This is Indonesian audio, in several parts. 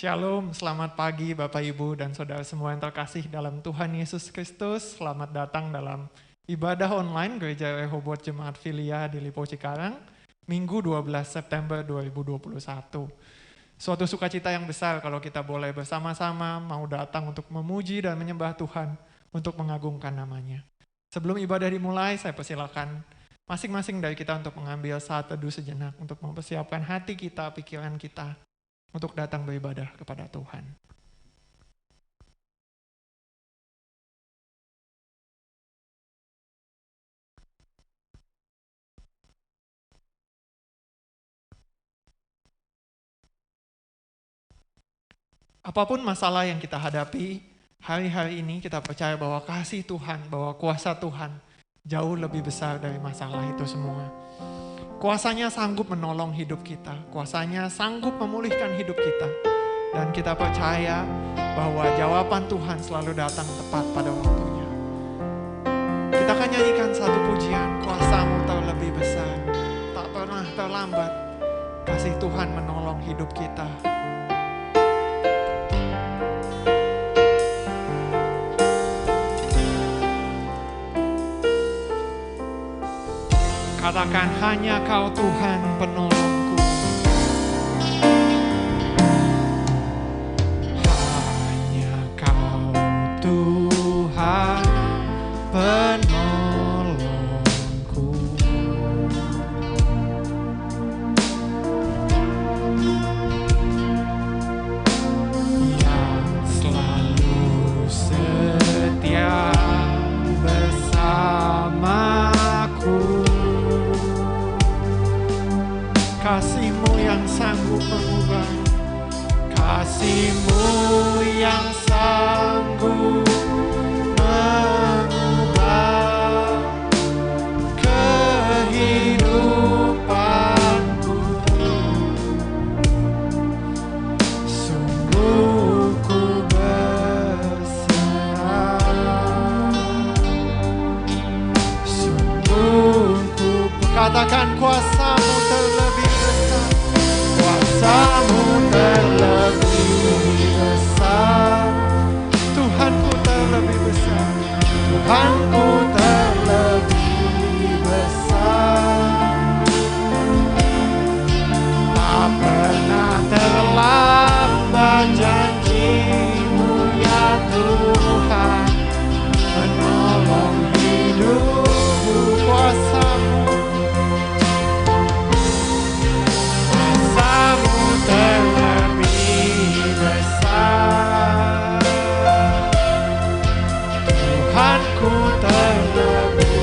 Shalom, selamat pagi Bapak Ibu dan Saudara semua yang terkasih dalam Tuhan Yesus Kristus. Selamat datang dalam ibadah online Gereja Rehoboth Jemaat Filia di Lipo Cikarang, Minggu 12 September 2021. Suatu sukacita yang besar kalau kita boleh bersama-sama mau datang untuk memuji dan menyembah Tuhan, untuk mengagungkan namanya. Sebelum ibadah dimulai, saya persilakan masing-masing dari kita untuk mengambil saat teduh sejenak, untuk mempersiapkan hati kita, pikiran kita, untuk datang beribadah kepada Tuhan. Apapun masalah yang kita hadapi, hari-hari ini kita percaya bahwa kasih Tuhan, bahwa kuasa Tuhan jauh lebih besar dari masalah itu semua. Kuasanya sanggup menolong hidup kita, kuasanya sanggup memulihkan hidup kita. Dan kita percaya bahwa jawaban Tuhan selalu datang tepat pada waktunya. Kita akan nyanyikan satu pujian, kuasa-Mu terlebih besar, tak pernah terlambat. Kasih Tuhan menolong hidup kita. Katakan, hanya Kau Tuhan penolongku. Hanya Kau Tuhan penolongku. Yang selalu setia bersamaku. Kasih-Mu yang sanggup mengubah, Kasih-Mu yang sanggup mengubah kehidupanku. Sungguh ku berserah, sungguh ku katakan, kuasa-Mu terlebih besar, kuasa-Mu terlebih besar, Tuhanku terlebih besar, Tuhanku terlebih besar. Tak pernah terlambat janji-Mu ya Tuhan, menolong hidupku. Kuasa-Mu terlebih besar, Tuhanku terlebih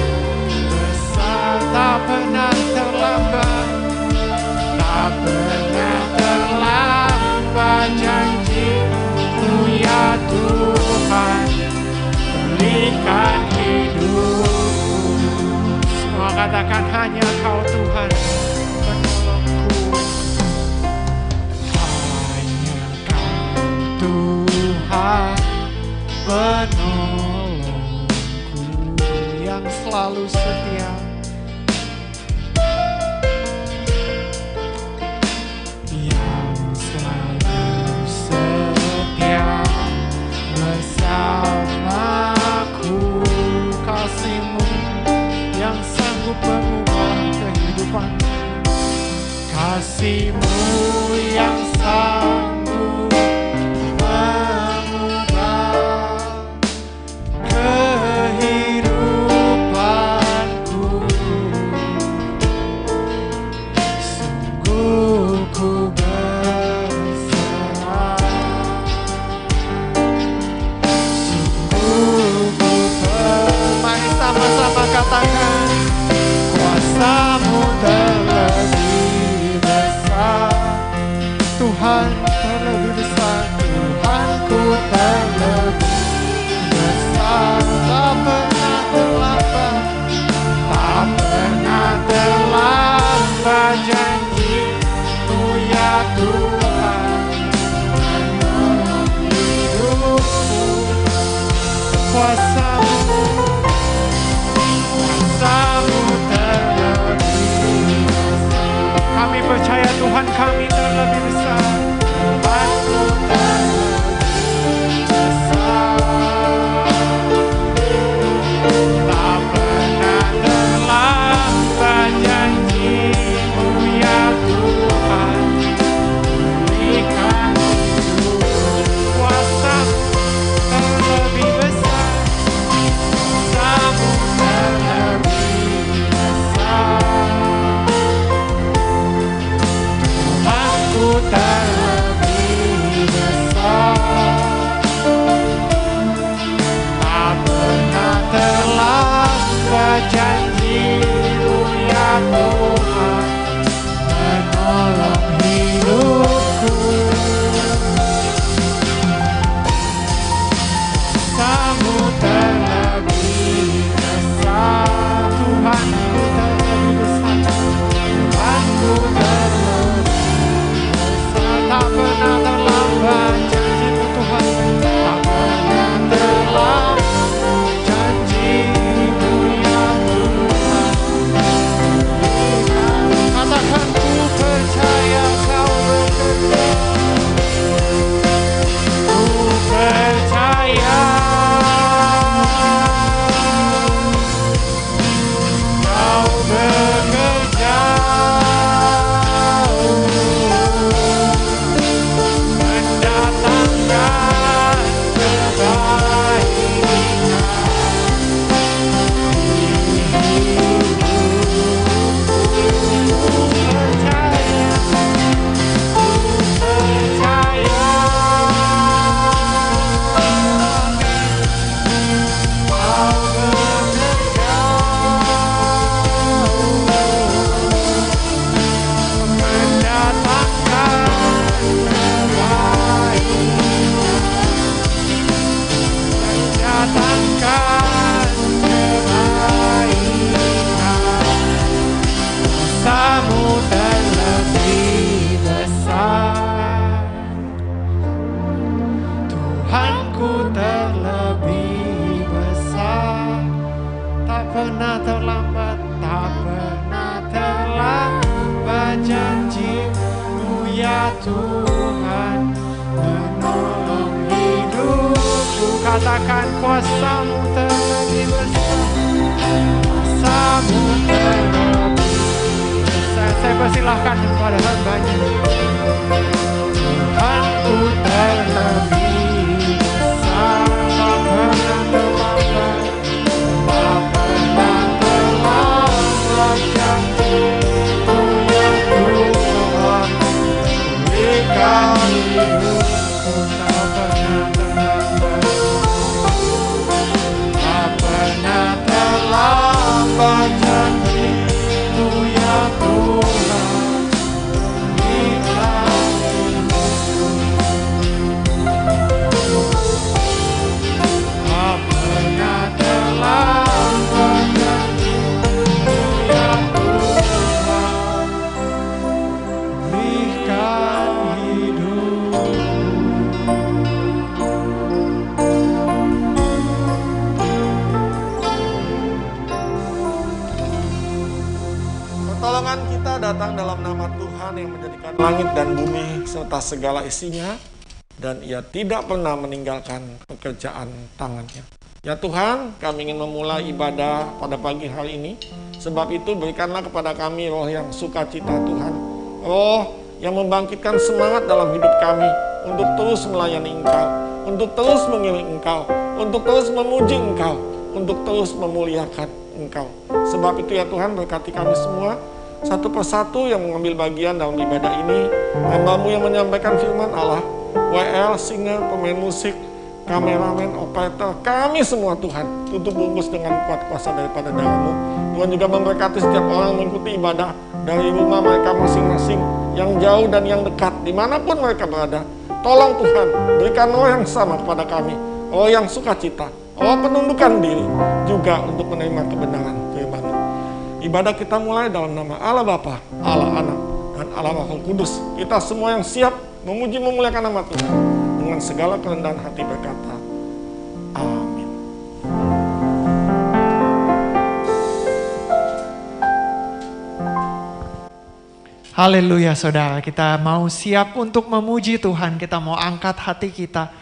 besar. Tak pernah terlambat, tak pernah terlambat janji-Mu ya Tuhan, berikan hidupku. Semua katakan, hanya Kau Tuhan penolongku. Tuhan penolongku yang selalu setia, yang selalu setia bersamaku. Kasih-Mu yang sanggup mengubah kehidupan, Kasih-Mu yang sanggup katakan, kuasa-Mu terlebih besar, Tuhan terlebih besar, Tuhanku terlebih besar. Tak pernah terlambat, tak pernah terlambat janji-Mu ya Tuhan, menolong hidupku. Kuasa-Mu terlebih besar. Kami percaya Tuhan kami terlebih besar. Tuhan menolong hidupku. Katakan kuasa-Mu terlebih besar, kuasa-Mu terlebih besar. Saya persilahkan kepada hamba-Nya. Tuhanku terlebih besar, tak pernah terlambat, tak pernah terlambat janji-Mu ya Tuhan. Berikan hidupku, tak pernah terlambat, tak pernah terlambat janji-Mu ya Tuhan. Berikan hidupku, tak pernah terlambat janji-Mu ya Tuhan. Berikan hidupku. Pertolongan kita datang dalam nama Tuhan yang menjadikan langit dan bumi serta segala isinya, dan Ia tidak pernah meninggalkan pekerjaan tangannya. Ya Tuhan, kami ingin memulai ibadah pada pagi hari ini. Sebab itu berikanlah kepada kami roh yang sukacita Tuhan, roh yang membangkitkan semangat dalam hidup kami untuk terus melayani Engkau, untuk terus mengiring Engkau, untuk terus memuji Engkau, untuk terus memuliakan Engkau. Sebab itu ya Tuhan, berkati kami semua satu persatu yang mengambil bagian dalam ibadah ini. Hamba-Mu yang menyampaikan firman Allah, WL, singer, pemain musik, kameramen, operator, kami semua Tuhan tutup bungkus dengan kuat kuasa daripada darah-Mu. Tuhan juga memberkati setiap orang yang mengikuti ibadah dari rumah mereka masing-masing, yang jauh dan yang dekat, dimanapun mereka berada. Tolong Tuhan, berikan roh yang sama kepada kami, roh yang sukacita, roh penundukan diri, juga untuk menerima kebenaran firman-Mu. Ibadah kita mulai dalam nama Allah Bapa, Allah Anak, dan Allah Roh Kudus. Kita semua yang siap memuji memuliakan nama Tuhan dengan segala kerendahan hati berkata, amin. Haleluya saudara, kita mau siap untuk memuji Tuhan, kita mau angkat hati kita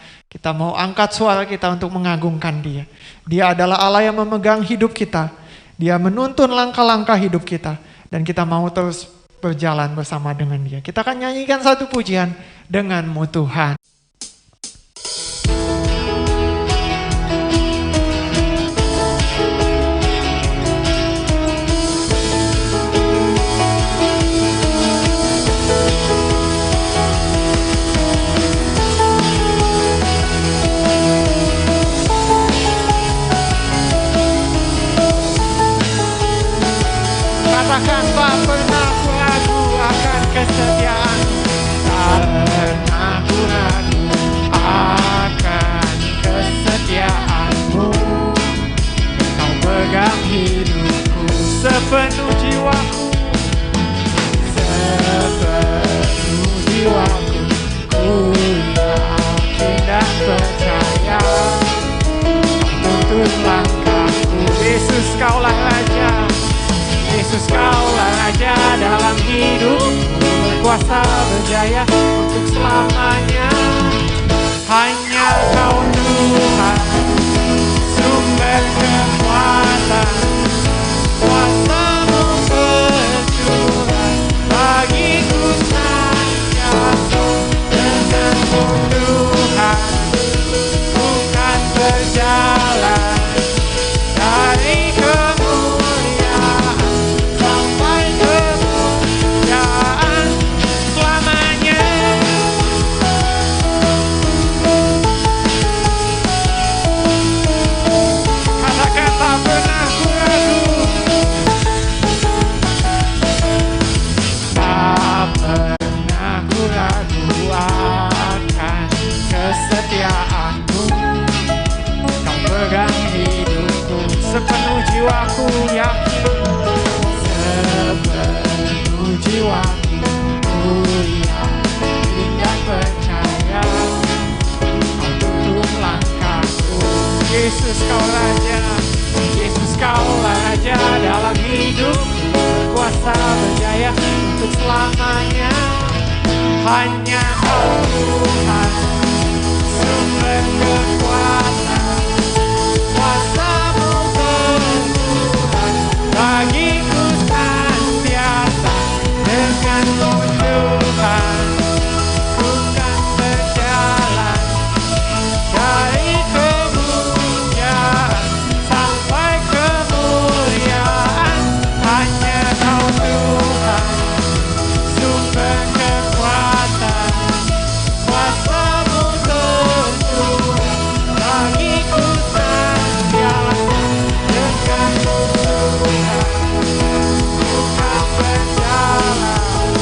mau angkat suara kita untuk mengagungkan Dia. Dia adalah Allah yang memegang hidup kita, Dia menuntun langkah-langkah hidup kita, dan kita mau terus berjalan bersama dengan Dia. Kita akan nyanyikan satu pujian, Dengan-Mu Tuhan. Katakan, tak pernah ku ragu akan kesetiaan, tak pernah ku ragu akan kesetiaan-Mu. Kau pegang hidupku sepenuh jiwaku, sepenuh jiwaku. Ku yakin dan percaya, Kau tuntun langkahku. Yesus, Kaulah Raja, Yesus, Kaulah Raja dalam hidupku, berkuasa berjaya untuk selamanya. Hanya Kau Tuhan, sumber kekuatan, kuasa-Mu bercurah bagiku senantiasa. Dengan-Mu Tuhan, ku kan berjalan dari kemuliaan sampai kemuliaan selamanya. Katakan, tak pernah ku ragu, tak pernah ku ragu akan kesetiaan-Mu. Kau pegang hidupku sepenuh jiwaku, yakin sepenuh jiwaku. Ku yakin dan percaya, Kau tuntun langkahku. Yesus, Kau Raja, Yesus, Kaulah Raja dalam hidupku, berkuasa berjaya untuk selamanya. hanya Kau Tuhan, sumber kekuatan, kuasa-Mu Tuhan, bagiku senantiasa dengan Tuhan, ku kan berjalan dari kemuliaan sampai kemuliaan, hanya Kau Tuhan, sumber kekuatan, kuasa-Mu Tuhan, bagiku senantiasa dengan Tuhan, ku kan berjalan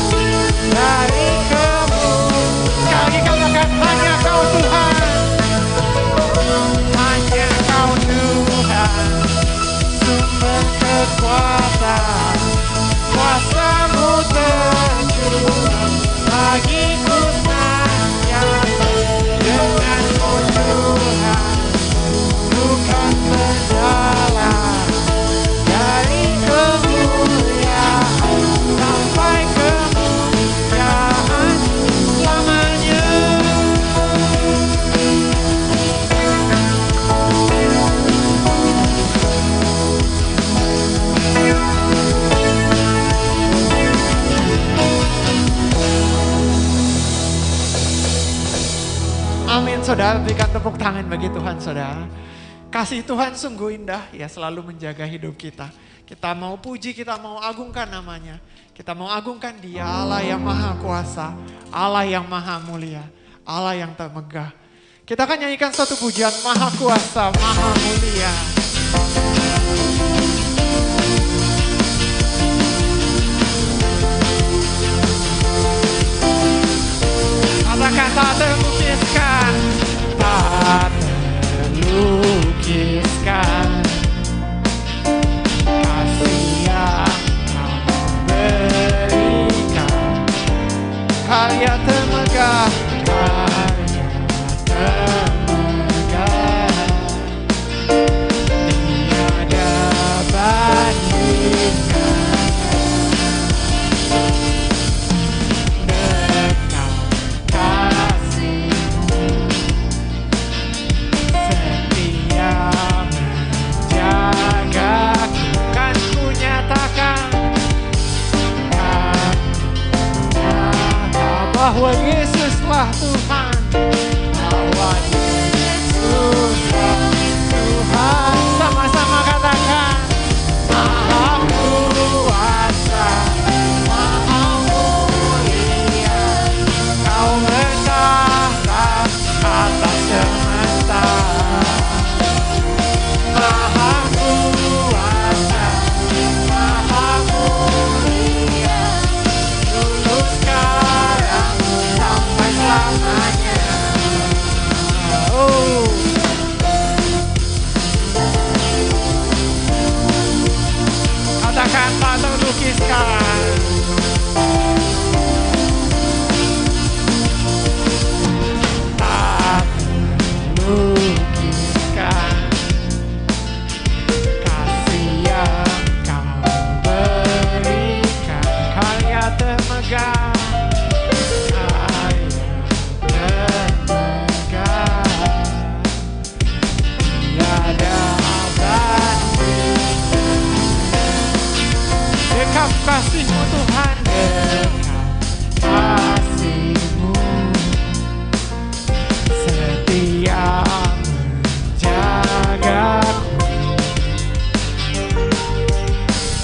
dari kemuliaan. Sekali lagi katakan, hanya Kau Tuhan, hanya Kau Tuhan, sumber kekuatan, kuasa-Mu Tuhan, bagiku senantiasa dengan Tuhan, ku kan berjalan dari kemuliaan sampai kemuliaan selamanya. Amin, saudara. Berikan tepuk tangan bagi Tuhan, saudara. Kasih Tuhan sungguh indah, ya, selalu menjaga hidup kita. Kita mau puji, kita mau agungkan namanya. Kita mau agungkan Dia, Allah yang maha kuasa, Allah yang maha mulia, Allah yang tak megah. Kita akan nyanyikan satu pujian, maha kuasa, maha mulia. Katakan tak terlukiskan, tak terlukiskan kasih yang Kau berikan, karya termegah, karya termegah, tiada bandingkan. Bahwa Yesuslah Tuhan, bahwa Yesuslah Tuhan. Sama-sama katakan, maha kuasa, maha mulia, Kau bertahta atas semesta. Maha kuasa, maha mulia, dulu sekarang sampai selamanya. Oh. Katakan tak terlukiskan. Tak terlukiskan kasih yang Kau berikan, karya termegah, dekat kasih-Mu Tuhan, dekat kasih-Mu setia menjagaku,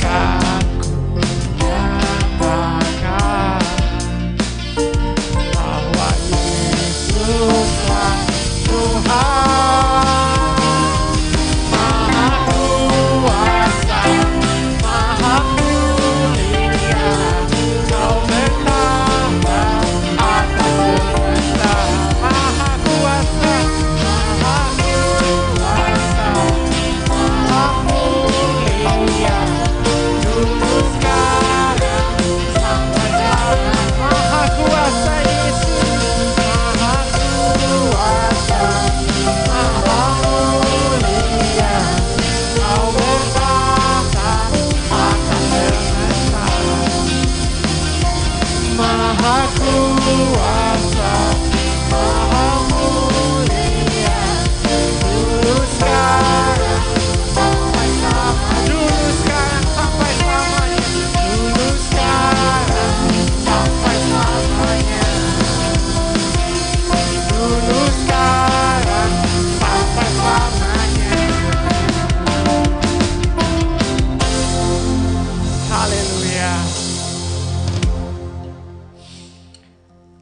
kan ku nyatakan bahwa Yesuslah Tuhan, maha kuasa, maha mulia,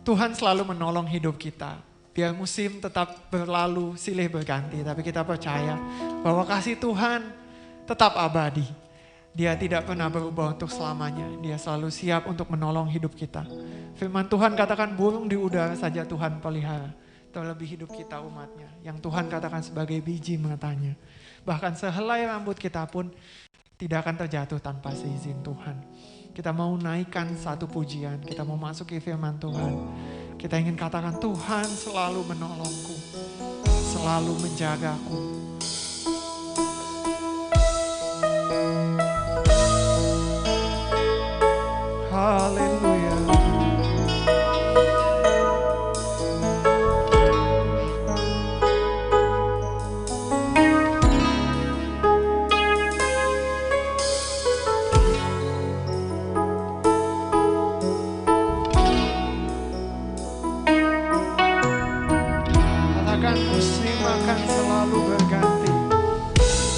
Tuhan selalu menolong hidup kita. Biar musim tetap berlalu, silih berganti. Tapi kita percaya bahwa kasih Tuhan tetap abadi. Dia tidak pernah berubah untuk selamanya. Dia selalu siap untuk menolong hidup kita. Firman Tuhan katakan burung di udara saja Tuhan pelihara. Terlebih hidup kita umatnya. Yang Tuhan katakan sebagai biji matanya. Bahkan sehelai rambut kita pun tidak akan terjatuh tanpa seizin Tuhan. Kita mau naikkan satu pujian. Kita mau masuki firman Tuhan. Kita ingin katakan Tuhan selalu menolongku. Selalu menjagaku. Haleluya. Katakan musim akan selalu berganti.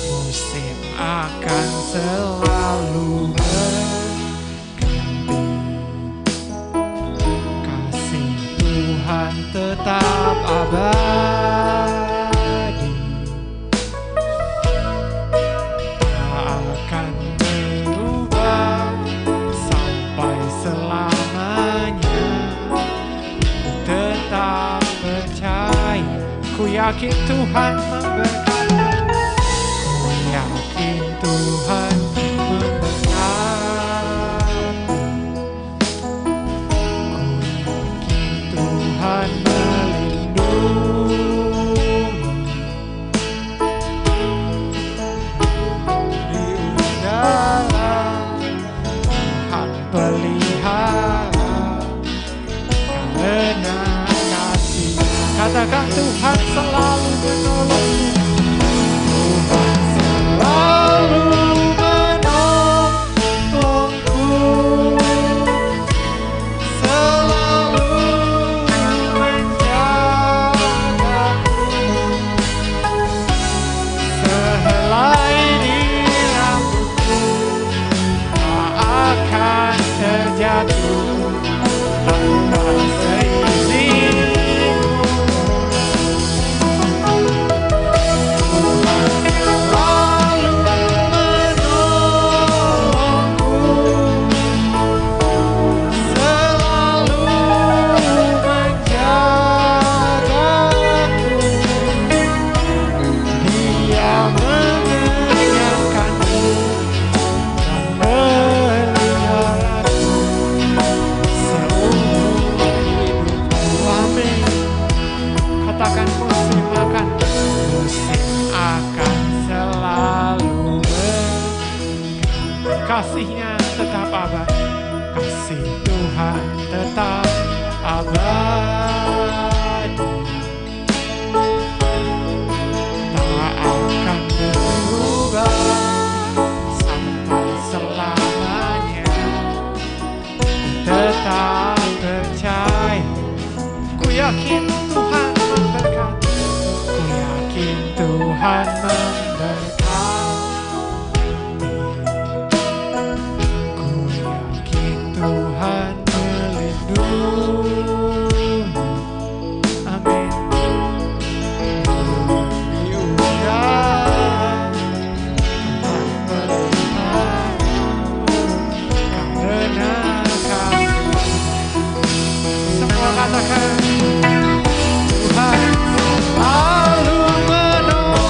Musim akan selalu Tuhan tetap abadi, tak akan berubah sampai selamanya. Ku tetap percaya, ku yakin Tuhan memberkati, ku yakin Tuhan katakan Tuhan selalu menolongku. Tuhan selalu menolongku. Selalu menjagaku. Sehelai di rambutku tak akan terjatuh tanpa seizin. Kasih-Nya tetap abadi, kasih Tuhan tetap abadi, tak akan berubah sampai selamanya. Tetap percaya, ku yakin Tuhan memberkati, ku yakin Tuhan memberkati. Tuhan melindungi, amin. Di udara Tuhan pelihara, karena kasih. Semua katakan Tuhan selalu menolongku.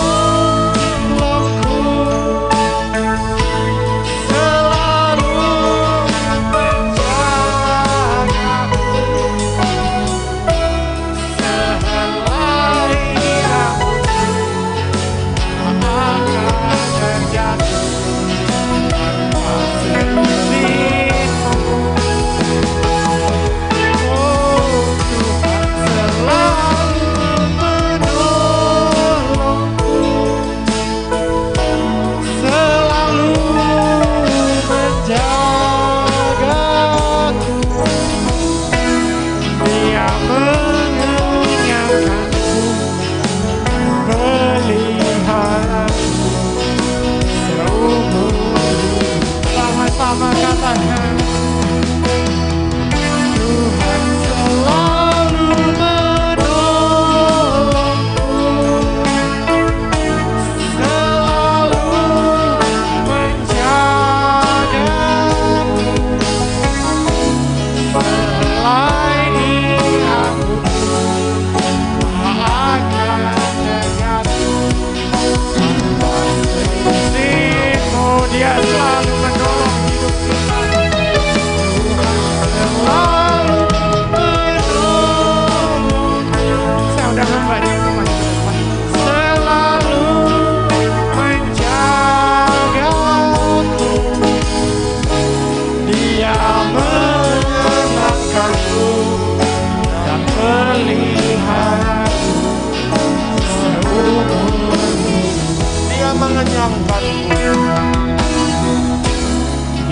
mengenyangkanku.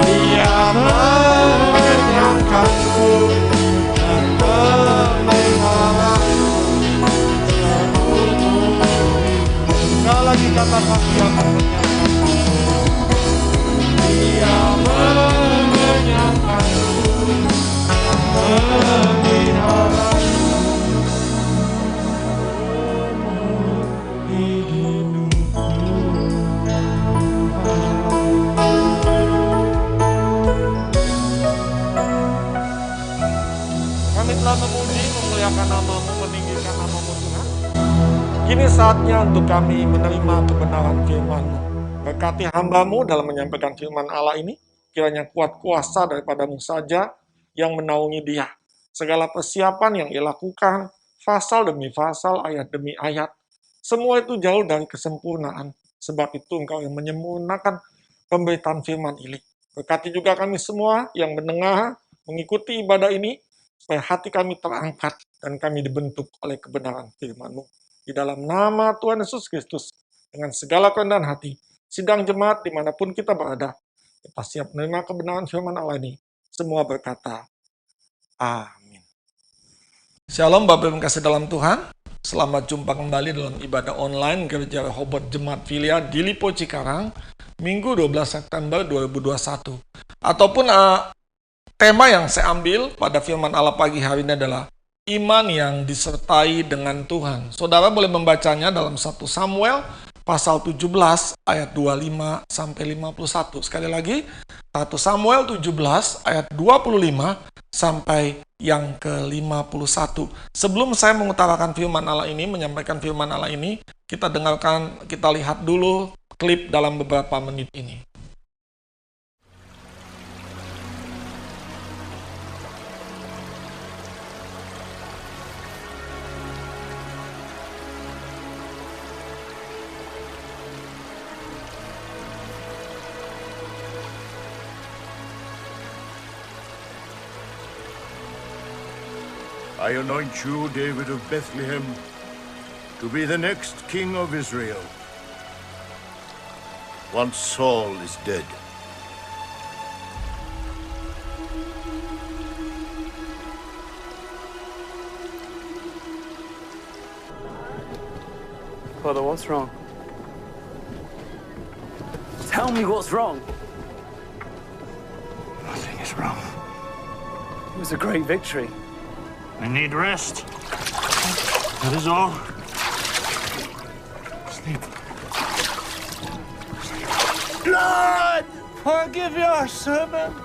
Dia mengenyangkanku dan memeliharaku. Sekali lagi katakan dia mengenyangkanku. Dia mengenyangkanku, memeliharaku. Kami telah memuji, memuliakan nama-Mu, meninggikan nama-Mu Tuhan. Kini saatnya untuk kami menerima kebenaran firman-Mu. Berkati hamba-Mu dalam menyampaikan firman Allah ini, kiranya kuat kuasa daripada-Mu saja yang menaungi dia. Segala persiapan yang ia lakukan, pasal demi pasal, ayat demi ayat, semua itu jauh dari kesempurnaan. Sebab itu Engkau yang menyempurnakan pemberitaan firman ini. Berkati juga kami semua yang mendengar, mengikuti ibadah ini, supaya hati kami terangkat dan kami dibentuk oleh kebenaran firman-Mu. Di dalam nama Tuhan Yesus Kristus, dengan segala kerendahan hati, sidang jemaat dimanapun kita berada, kita siap menerima kebenaran firman Allah ini. Semua berkata, amin. Shalom Bapak Ibu yang kasih dalam Tuhan. Selamat jumpa kembali dalam ibadah online Gereja Rehoboth Jemaat Filia di Lipo Cikarang, Minggu 12 September 2021. Ataupun tema yang saya ambil pada firman Allah pagi hari ini adalah iman yang disertai dengan Tuhan. Saudara boleh membacanya dalam 1 Samuel pasal 17 ayat 25 sampai 51. Sekali lagi, 1 Samuel 17 ayat 25 sampai yang ke-51. Sebelum saya mengutarakan firman Allah ini, menyampaikan firman Allah ini, kita dengarkan, kita lihat dulu klip dalam beberapa menit ini. I anoint you, David of Bethlehem, to be the next king of Israel. Once Saul is dead, Father, what's wrong? Tell me what's wrong. nothing is wrong. It was a great victory. I need rest. That is all. Sleep. Lord, forgive your servant.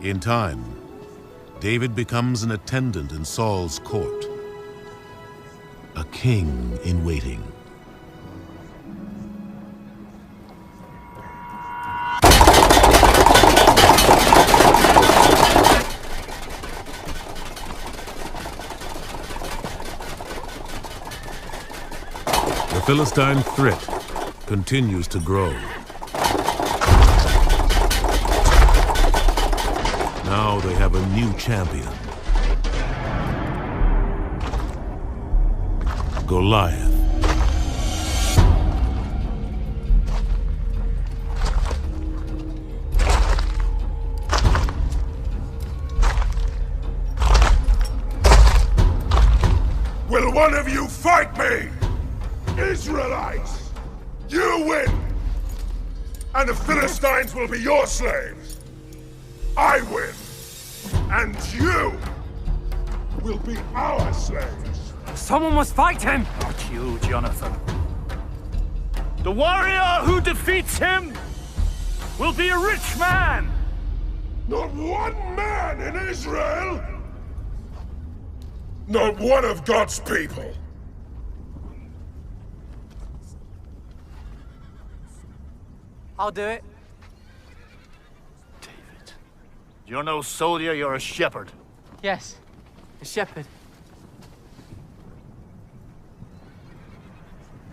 In time, David becomes an attendant in Saul's court, a king in waiting. The Philistine threat continues to grow. Now they have a new champion, Goliath. Will one of you fight me? Israelites, you win! And the Philistines will be your slaves. I win, and you will be our slaves. Someone must fight him. Not you, Jonathan. The warrior who defeats him will be a rich man. Not one man in Israel! Not one of God's people! I'll do it. David, you're no soldier, you're a shepherd. Yes, a shepherd.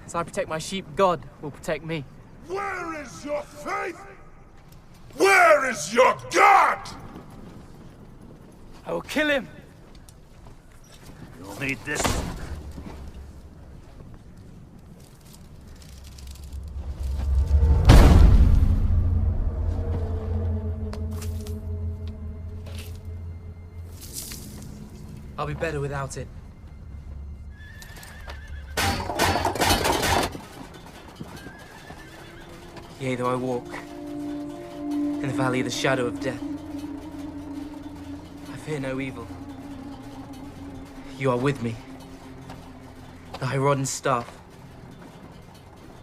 As I protect my sheep, God will protect me. Where is your faith? Where is your God? I will kill him Need this. I'll be better without it. Yea, though I walk in the valley of the shadow of death, I fear no evil. You are with me. Thy rod and staff,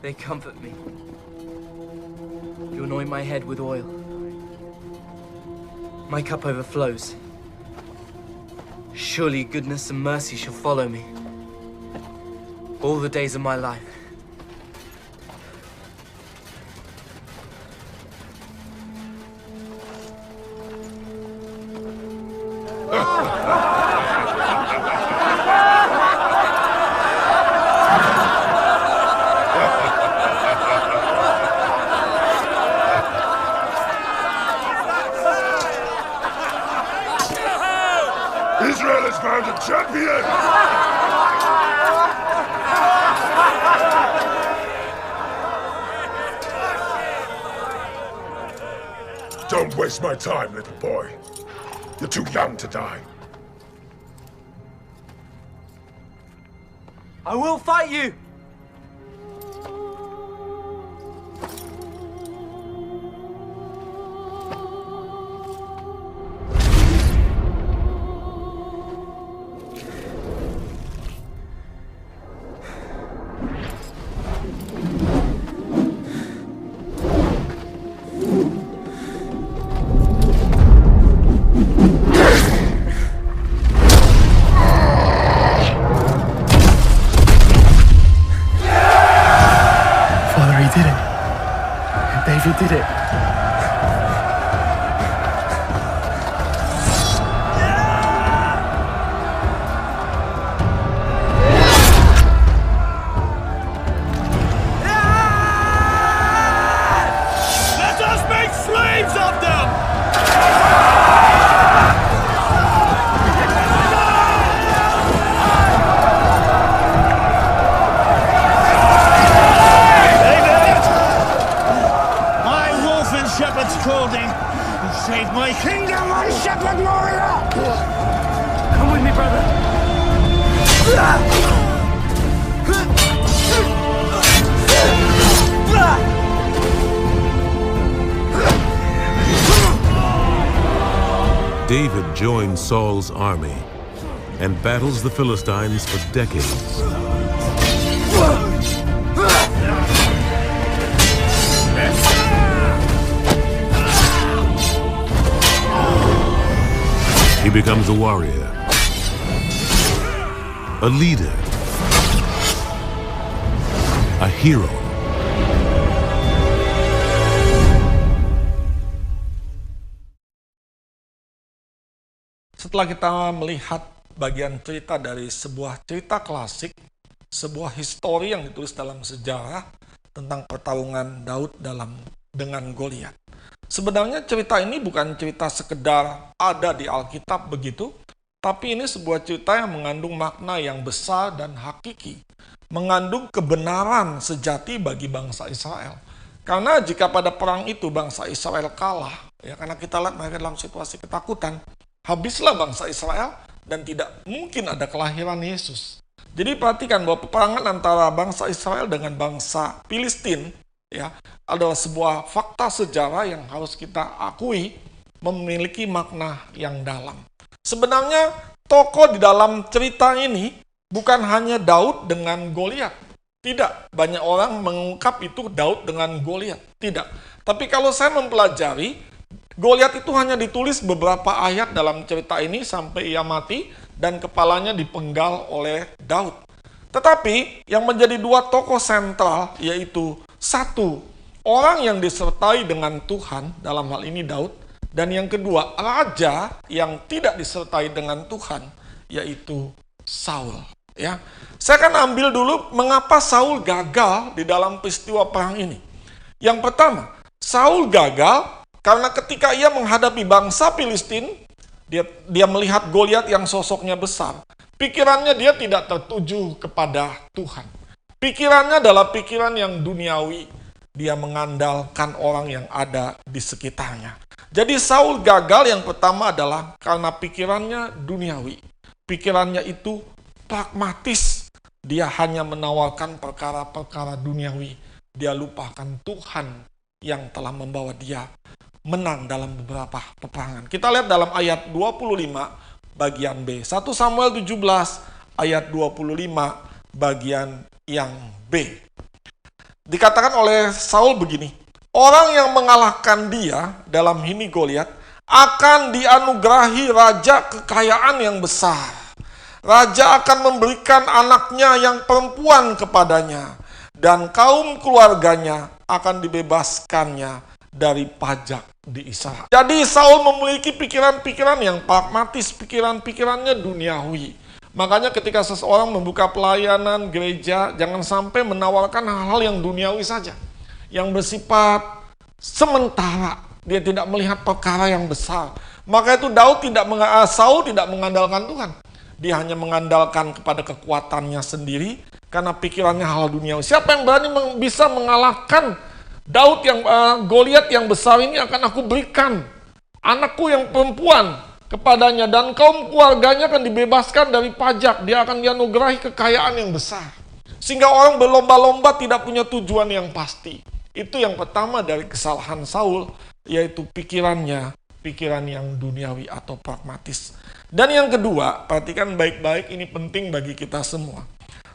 they comfort me. You anoint my head with oil. My cup overflows. Surely goodness and mercy shall follow me all the days of my life. Israel has found a champion! Don't waste my time, little boy. You're too young to die. I will fight you! Did it. David did it. Let us make slaves of them! Shepherd's clothing. You saved my kingdom, my shepherd warrior! Come with me, brother. David joins Saul's army and battles the Philistines for decades. He becomes a warrior, a leader, a hero. Setelah kita melihat bagian cerita dari sebuah cerita klasik, sebuah histori yang ditulis dalam sejarah tentang pertarungan Daud dengan Goliat. Sebenarnya cerita ini bukan cerita sekedar ada di Alkitab begitu, tapi ini sebuah cerita yang mengandung makna yang besar dan hakiki, mengandung kebenaran sejati bagi bangsa Israel. Karena jika pada perang itu bangsa Israel kalah, ya karena kita lihat mereka dalam situasi ketakutan, habislah bangsa Israel dan tidak mungkin ada kelahiran Yesus. Jadi perhatikan bahwa peperangan antara bangsa Israel dengan bangsa Filistin ya adalah sebuah fakta sejarah yang harus kita akui memiliki makna yang dalam. Sebenarnya tokoh di dalam cerita ini bukan hanya Daud dengan Goliat. Tidak, banyak orang mengungkap itu Daud dengan Goliat. Tidak. Tapi kalau saya mempelajari, Goliat itu hanya ditulis beberapa ayat dalam cerita ini sampai ia mati dan kepalanya dipenggal oleh Daud. Tetapi yang menjadi dua tokoh sentral yaitu satu, orang yang disertai dengan Tuhan, dalam hal ini Daud, dan yang kedua, raja yang tidak disertai dengan Tuhan, yaitu Saul. Ya, saya akan ambil dulu mengapa Saul gagal di dalam peristiwa perang ini. Yang pertama, Saul gagal karena ketika ia menghadapi bangsa Filistin, dia melihat Goliat yang sosoknya besar. Pikirannya dia tidak tertuju kepada Tuhan. Pikirannya adalah pikiran yang duniawi. Dia mengandalkan orang yang ada di sekitarnya. Jadi Saul gagal yang pertama adalah karena pikirannya duniawi. Pikirannya itu pragmatis. Dia hanya menawarkan perkara-perkara duniawi. Dia lupakan Tuhan yang telah membawa dia menang dalam beberapa peperangan. Kita lihat dalam ayat 25 bagian B. 1 Samuel 17 ayat 25 bagian yang B. Dikatakan oleh Saul begini, orang yang mengalahkan dia dalam ini Goliat akan dianugerahi raja kekayaan yang besar. Raja akan memberikan anaknya yang perempuan kepadanya dan kaum keluarganya akan dibebaskannya dari pajak di Israel. Jadi Saul memiliki pikiran-pikiran yang pragmatis, pikiran-pikirannya duniawi. Makanya ketika seseorang membuka pelayanan gereja, jangan sampai menawarkan hal-hal yang duniawi saja. Yang bersifat sementara, dia tidak melihat perkara yang besar. Maka itu Saul tidak mengandalkan Tuhan. Dia hanya mengandalkan kepada kekuatannya sendiri, karena pikirannya hal duniawi. Siapa yang berani bisa mengalahkan Daud yang Goliat yang besar ini akan aku berikan anakku yang perempuan kepadanya dan kaum keluarganya akan dibebaskan dari pajak. Dia akan dianugerahi kekayaan yang besar. Sehingga orang berlomba-lomba tidak punya tujuan yang pasti. Itu yang pertama dari kesalahan Saul, yaitu pikiran yang duniawi atau pragmatis. Dan yang kedua, perhatikan baik-baik, ini penting bagi kita semua.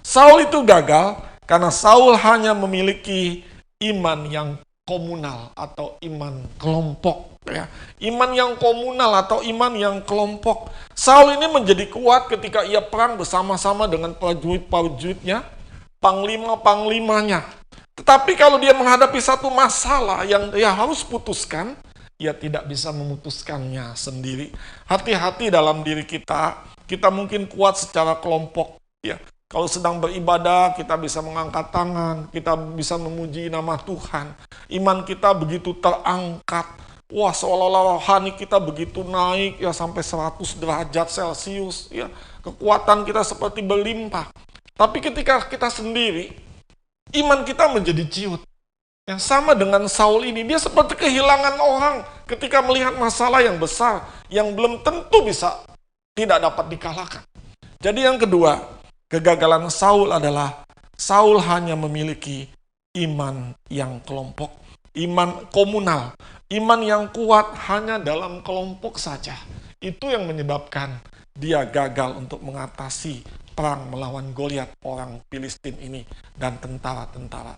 Saul itu gagal karena Saul hanya memiliki iman yang komunal atau iman kelompok. Ya. Iman yang komunal atau iman yang kelompok. Saul ini menjadi kuat ketika ia perang bersama-sama dengan prajurit-prajuritnya, panglima-panglimanya. Tetapi kalau dia menghadapi satu masalah yang dia harus putuskan, ia tidak bisa memutuskannya sendiri. Hati-hati dalam diri kita. Kita mungkin kuat secara kelompok. Ya. Kalau sedang beribadah, kita bisa mengangkat tangan, kita bisa memuji nama Tuhan. Iman kita begitu terangkat. Wah, seolah-olah rohani kita begitu naik ya sampai 100 derajat Celcius. Ya. Kekuatan kita seperti berlimpah. Tapi ketika kita sendiri, iman kita menjadi ciut. Yang sama dengan Saul ini, dia seperti kehilangan orang ketika melihat masalah yang besar, yang belum tentu bisa tidak dapat dikalahkan. Jadi yang kedua, kegagalan Saul adalah Saul hanya memiliki iman yang kelompok, iman komunal, iman yang kuat hanya dalam kelompok saja. Itu yang menyebabkan dia gagal untuk mengatasi perang melawan Goliat orang Filistin ini dan tentara-tentara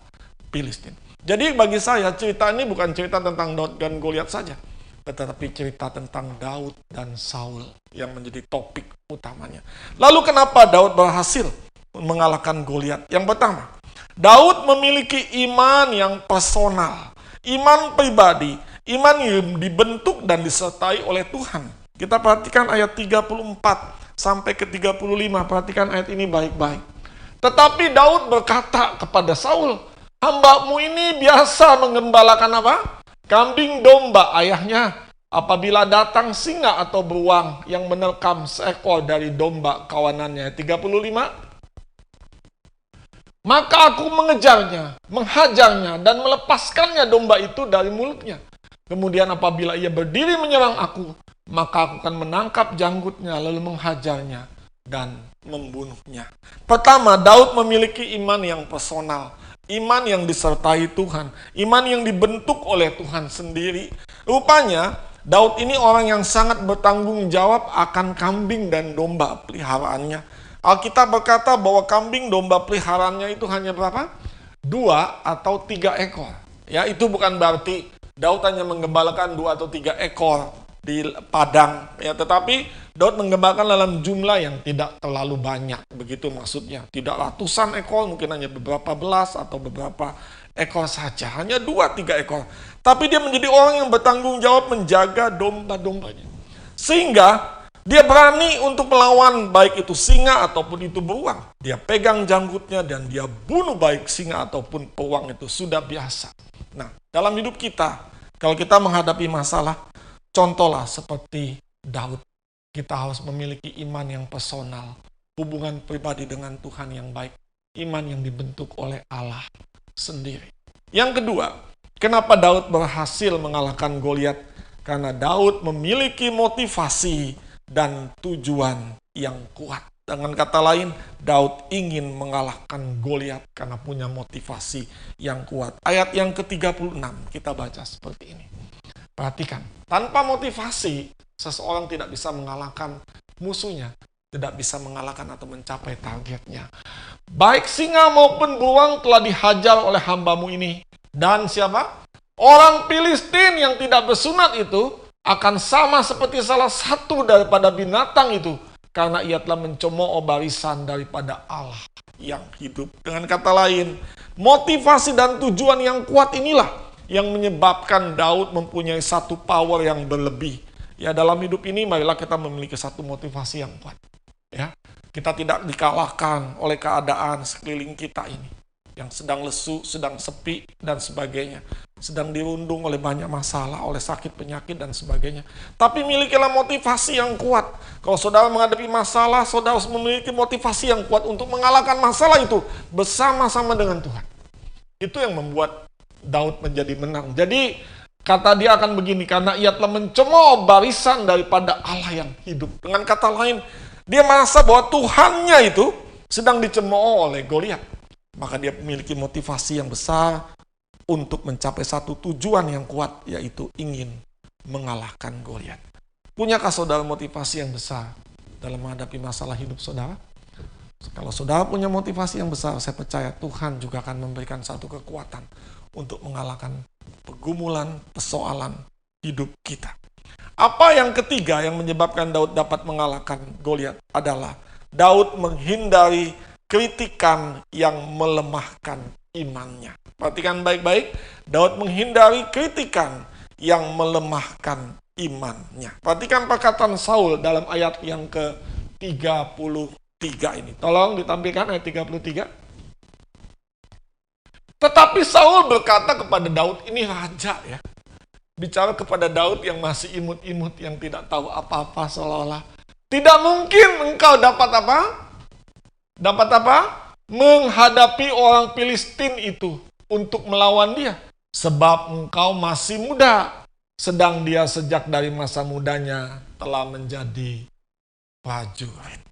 Filistin. Jadi bagi saya cerita ini bukan cerita tentang Daud dan Goliat saja, tetapi cerita tentang Daud dan Saul yang menjadi topik utamanya. Lalu kenapa Daud berhasil mengalahkan Goliat? Yang pertama, Daud memiliki iman yang personal, iman pribadi, iman yang dibentuk dan disertai oleh Tuhan. Kita perhatikan ayat 34 sampai ke 35, perhatikan ayat ini baik-baik. Tetapi Daud berkata kepada Saul, "Hamba-mu ini biasa mengembalakan apa? Kambing domba ayahnya. Apabila datang singa atau beruang yang menerkam seekor dari domba kawanannya." 35. "Maka aku mengejarnya, menghajarnya, dan melepaskannya domba itu dari mulutnya. Kemudian apabila ia berdiri menyerang aku, maka aku akan menangkap janggutnya, lalu menghajarnya dan membunuhnya." Pertama, Daud memiliki iman yang personal. Iman yang disertai Tuhan. Iman yang dibentuk oleh Tuhan sendiri. Rupanya, Daud ini orang yang sangat bertanggung jawab akan kambing dan domba peliharaannya. Alkitab berkata bahwa kambing domba peliharaannya itu hanya berapa? 2 atau 3 ekor. Ya, itu bukan berarti Daud hanya menggembalakan 2 atau 3 ekor di padang. Ya, tetapi Daud menggembalakan dalam jumlah yang tidak terlalu banyak. Begitu maksudnya. Tidak ratusan ekor, mungkin hanya beberapa belas atau beberapa ekor saja. Hanya 2-3 ekor. Tapi dia menjadi orang yang bertanggung jawab menjaga domba-dombanya. Sehingga dia berani untuk melawan baik itu singa ataupun itu beruang. Dia pegang janggutnya dan dia bunuh baik singa ataupun beruang itu. Sudah biasa. Nah, dalam hidup kita, kalau kita menghadapi masalah, contohlah seperti Daud. Kita harus memiliki iman yang personal, hubungan pribadi dengan Tuhan yang baik. Iman yang dibentuk oleh Allah sendiri. Yang kedua, kenapa Daud berhasil mengalahkan Goliat? Karena Daud memiliki motivasi dan tujuan yang kuat. Dengan kata lain, Daud ingin mengalahkan Goliat karena punya motivasi yang kuat. Ayat yang ke-36 kita baca seperti ini. Perhatikan, tanpa motivasi seseorang tidak bisa mengalahkan musuhnya, tidak bisa mengalahkan atau mencapai targetnya. Baik singa maupun beruang telah dihajar oleh hambamu ini. Dan siapa? Orang Filistin yang tidak bersunat itu akan sama seperti salah satu daripada binatang itu, karena ia telah mencemooh barisan daripada Allah yang hidup. Dengan kata lain, motivasi dan tujuan yang kuat inilah yang menyebabkan Daud mempunyai satu power yang berlebih. Ya, dalam hidup ini marilah kita memiliki satu motivasi yang kuat. Ya, kita tidak dikalahkan oleh keadaan sekeliling kita ini yang sedang lesu, sedang sepi, dan sebagainya. Sedang dirundung oleh banyak masalah, oleh sakit, penyakit, dan sebagainya. Tapi milikilah motivasi yang kuat. Kalau saudara menghadapi masalah, saudara harus memiliki motivasi yang kuat untuk mengalahkan masalah itu bersama-sama dengan Tuhan. Itu yang membuat Daud menjadi menang. Jadi, kata dia akan begini, karena ia telah mencemooh barisan daripada Allah yang hidup. Dengan kata lain, dia merasa bahwa Tuhannya itu sedang dicemooh oleh Goliat. Maka dia memiliki motivasi yang besar untuk mencapai satu tujuan yang kuat, yaitu ingin mengalahkan Goliat. Punyakah saudara motivasi yang besar dalam menghadapi masalah hidup saudara? Kalau saudara punya motivasi yang besar, saya percaya Tuhan juga akan memberikan satu kekuatan untuk mengalahkan pergumulan, persoalan hidup kita. Apa yang ketiga yang menyebabkan Daud dapat mengalahkan Goliat adalah Daud menghindari kritikan yang melemahkan imannya. Perhatikan baik-baik, Daud menghindari kritikan yang melemahkan imannya. Perhatikan perkataan Saul dalam ayat yang ke-33 ini. Tolong ditampilkan ayat 33. Tetapi Saul berkata kepada Daud, ini raja ya. Bicara kepada Daud yang masih imut-imut, yang tidak tahu apa-apa, seolah-olah tidak mungkin engkau dapat apa? Dapat apa? Menghadapi orang Filistin itu untuk melawan dia. Sebab engkau masih muda, sedang dia sejak dari masa mudanya telah menjadi prajurit.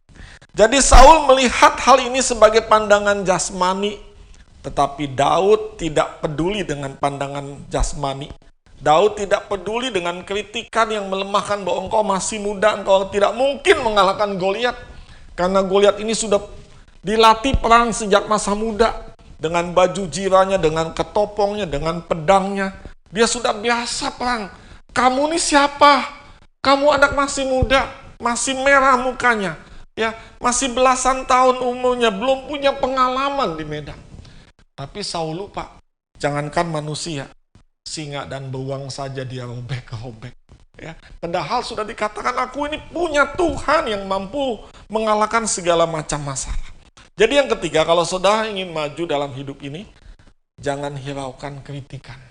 Jadi Saul melihat hal ini sebagai pandangan jasmani, tetapi Daud tidak peduli dengan pandangan jasmani. Daud tidak peduli dengan kritikan yang melemahkan bahwa engkau masih muda, engkau tidak mungkin mengalahkan Goliat. Karena Goliat ini sudah dilatih perang sejak masa muda. Dengan baju jiranya, dengan ketopongnya, dengan pedangnya. Dia sudah biasa perang. Kamu ini siapa? Kamu anak masih muda, masih merah mukanya. Ya, masih belasan tahun umurnya, belum punya pengalaman di medan. Tapi Saul lupa, jangankan manusia, singa dan beruang saja dia robek-robek. Ya, padahal sudah dikatakan aku ini punya Tuhan yang mampu mengalahkan segala macam masalah. Jadi yang ketiga, kalau saudara ingin maju dalam hidup ini, jangan hiraukan kritikan.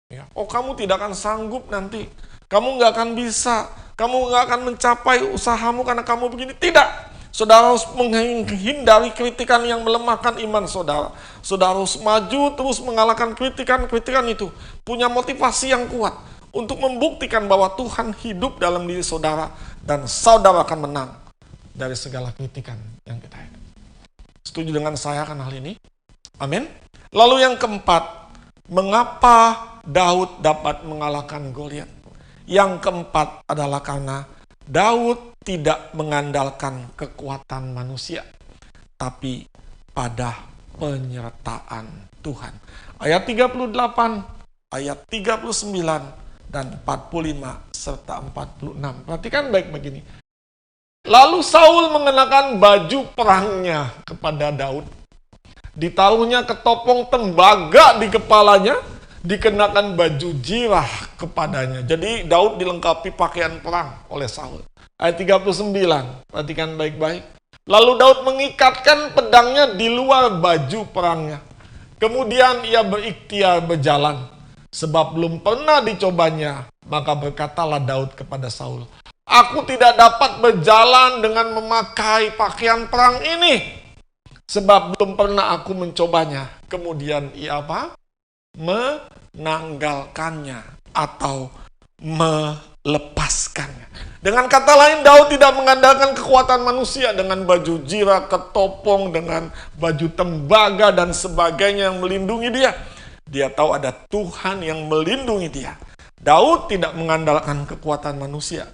Ya, oh kamu tidak akan sanggup nanti, kamu nggak akan bisa, kamu nggak akan mencapai usahamu karena kamu begini. Tidak, saudara harus menghindari kritikan yang melemahkan iman saudara. Saudara harus maju terus mengalahkan kritikan-kritikan itu. Punya motivasi yang kuat untuk membuktikan bahwa Tuhan hidup dalam diri saudara dan saudara akan menang dari segala kritikan yang kita hadapi. Setuju dengan saya akan hal ini? Amin. Lalu yang keempat, mengapa Daud dapat mengalahkan Goliat? Yang keempat adalah karena Daud tidak mengandalkan kekuatan manusia, tapi pada penyertaan Tuhan. Ayat 38, ayat 39, dan 45 serta 46. Perhatikan baik begini. Lalu Saul mengenakan baju perangnya kepada Daud. Ditaruhnya ketopong tembaga di kepalanya, dikenakan baju jirah kepadanya. Jadi Daud dilengkapi pakaian perang oleh Saul. Ayat 39, perhatikan baik-baik. Lalu Daud mengikatkan pedangnya di luar baju perangnya. Kemudian ia berikhtiar berjalan, sebab belum pernah dicobanya. Maka berkatalah Daud kepada Saul, Aku tidak dapat berjalan dengan memakai pakaian perang ini, sebab belum pernah aku mencobanya. Kemudian ia apa? Menanggalkannya atau melepaskannya. Dengan kata lain, Daud tidak mengandalkan kekuatan manusia dengan baju jira, ketopong, dengan baju tembaga dan sebagainya yang melindungi dia. Dia tahu ada Tuhan yang melindungi dia. Daud tidak mengandalkan kekuatan manusia,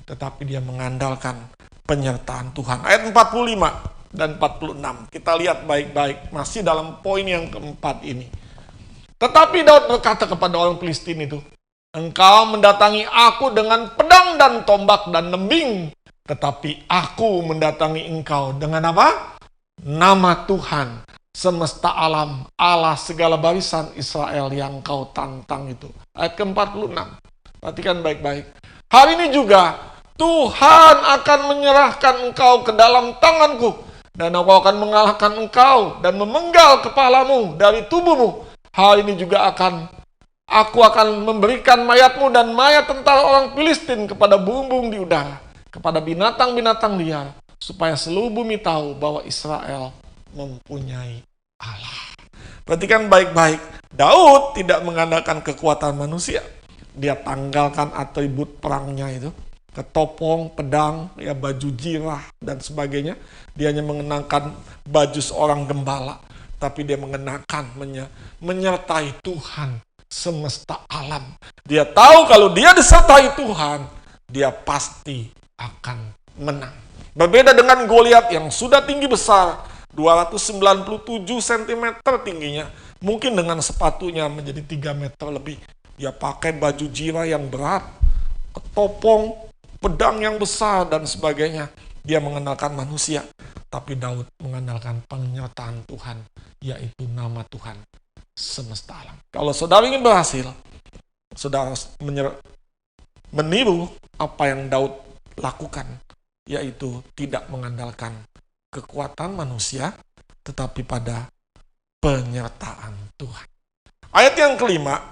tetapi dia mengandalkan penyertaan Tuhan. Ayat 45 dan 46. Kita lihat baik-baik, masih dalam poin yang keempat ini. Tetapi Daud berkata kepada orang Filistin itu, engkau mendatangi aku dengan pedang dan tombak dan lembing, tetapi aku mendatangi engkau dengan apa? Nama Tuhan semesta alam, Allah segala barisan Israel yang kau tantang itu. Ayat ke-46. Perhatikan baik-baik. Hari ini juga Tuhan akan menyerahkan engkau ke dalam tanganku, dan aku akan mengalahkan engkau dan memenggal kepalamu dari tubuhmu. Hal ini juga aku akan memberikan mayatmu dan mayat tentara orang Filistin kepada burung-burung di udara, kepada binatang-binatang liar, supaya seluruh bumi tahu bahwa Israel mempunyai Allah. Perhatikan baik-baik, Daud tidak mengandalkan kekuatan manusia. Dia tanggalkan atribut perangnya itu, ketopong, pedang, ya baju jirah dan sebagainya. Dia hanya mengenakan baju seorang gembala, tapi dia mengenakan menyertai Tuhan semesta alam. Dia tahu kalau dia disertai Tuhan, dia pasti akan menang. Berbeda dengan Goliat yang sudah tinggi besar, 297 cm tingginya, mungkin dengan sepatunya menjadi 3 meter lebih. Dia pakai baju jira yang berat, ketopong, pedang yang besar dan sebagainya. Dia mengandalkan manusia, tapi Daud mengandalkan penyertaan Tuhan, yaitu nama Tuhan semesta alam. Kalau saudara ingin berhasil, saudara meniru apa yang Daud lakukan, yaitu tidak mengandalkan kekuatan manusia, tetapi pada penyertaan Tuhan. Ayat yang kelima,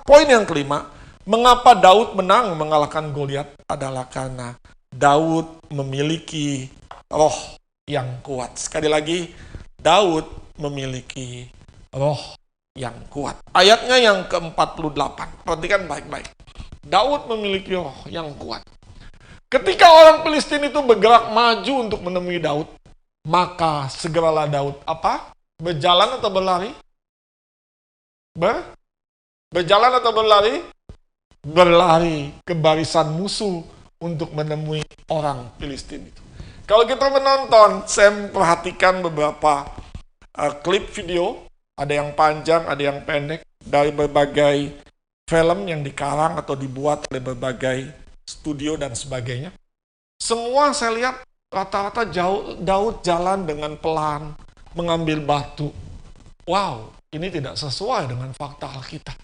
poin yang kelima, mengapa Daud menang mengalahkan Goliat adalah karena Daud memiliki roh yang kuat. Sekali lagi, Daud memiliki roh yang kuat. Ayatnya yang ke-48. Perhatikan baik-baik. Daud memiliki roh yang kuat. Ketika orang Filistin itu bergerak maju untuk menemui Daud, maka segeralah Daud apa? Berjalan atau berlari? Berjalan atau berlari? Berlari ke barisan musuh untuk menemui orang Filistin itu. Kalau kita menonton, saya perhatikan beberapa klip video, ada yang panjang, ada yang pendek, dari berbagai film yang dikarang atau dibuat oleh berbagai studio dan sebagainya. Semua saya lihat rata-rata Daud jalan dengan pelan, mengambil batu. Wow, ini tidak sesuai dengan fakta Alkitab.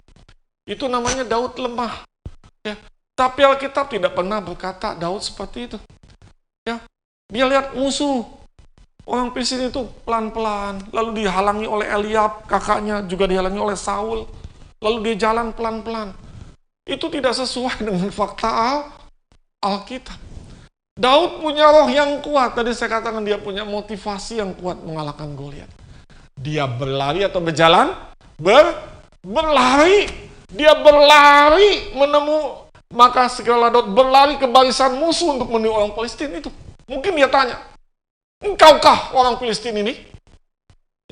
Itu namanya Daud lemah. Ya. Tapi Alkitab tidak pernah berkata Daud seperti itu. Ya. Dia lihat musuh. Orang Filistin itu pelan-pelan, lalu dihalangi oleh Eliab, kakaknya juga dihalangi oleh Saul. Lalu dia jalan pelan-pelan. Itu tidak sesuai dengan fakta Alkitab. Daud punya roh yang kuat. Tadi saya katakan dia punya motivasi yang kuat mengalahkan Goliat. Dia berlari atau berjalan? Berlari. Dia berlari maka segala Daud berlari ke barisan musuh untuk menemui orang Filistin itu. Mungkin dia tanya, engkaukah orang Filistin ini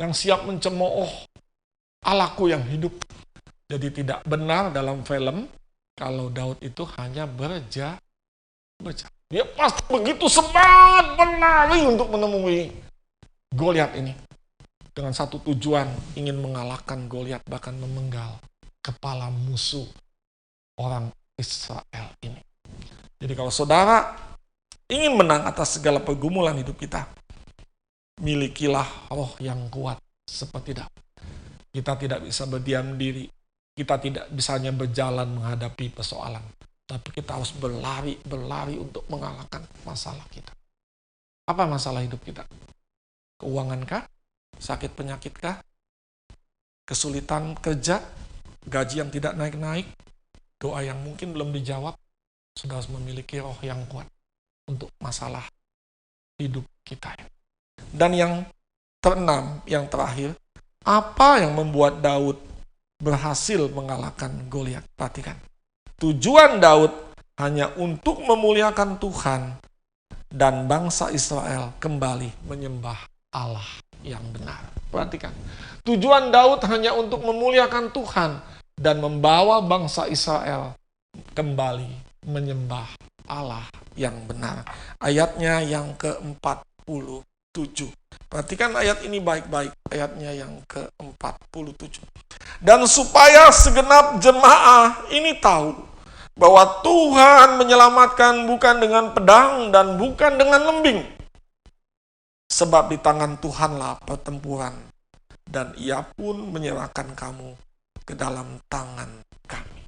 yang siap mencemooh Allahku yang hidup? Jadi tidak benar dalam film kalau Daud itu hanya berjalan. Dia pasti begitu semangat berlari untuk menemui Goliat ini. Dengan satu tujuan, ingin mengalahkan Goliat, bahkan memenggal kepala musuh orang Israel ini. Jadi kalau saudara ingin menang atas segala pergumulan hidup kita, milikilah roh yang kuat seperti Daud. Kita tidak bisa berdiam diri. Kita tidak bisa hanya berjalan menghadapi persoalan. Tapi kita harus berlari untuk mengalahkan masalah kita. Apa masalah hidup kita? Keuangankah? Sakit penyakitkah? Kesulitan kerja? Gaji yang tidak naik-naik? Doa yang mungkin belum dijawab? Saudara harus memiliki roh yang kuat untuk masalah hidup kita. Dan yang keenam, yang terakhir, apa yang membuat Daud berhasil mengalahkan Goliat? Perhatikan. Tujuan Daud hanya untuk memuliakan Tuhan dan bangsa Israel kembali menyembah Allah yang benar. Perhatikan. Tujuan Daud hanya untuk memuliakan Tuhan dan membawa bangsa Israel kembali menyembah Allah yang benar. Ayatnya yang ke-47. Perhatikan ayat ini baik-baik. Ayatnya yang ke-47. Dan supaya segenap jemaah ini tahu bahwa Tuhan menyelamatkan bukan dengan pedang dan bukan dengan lembing. Sebab di tangan Tuhanlah pertempuran, dan Ia pun menyerahkan kamu ke dalam tangan kami.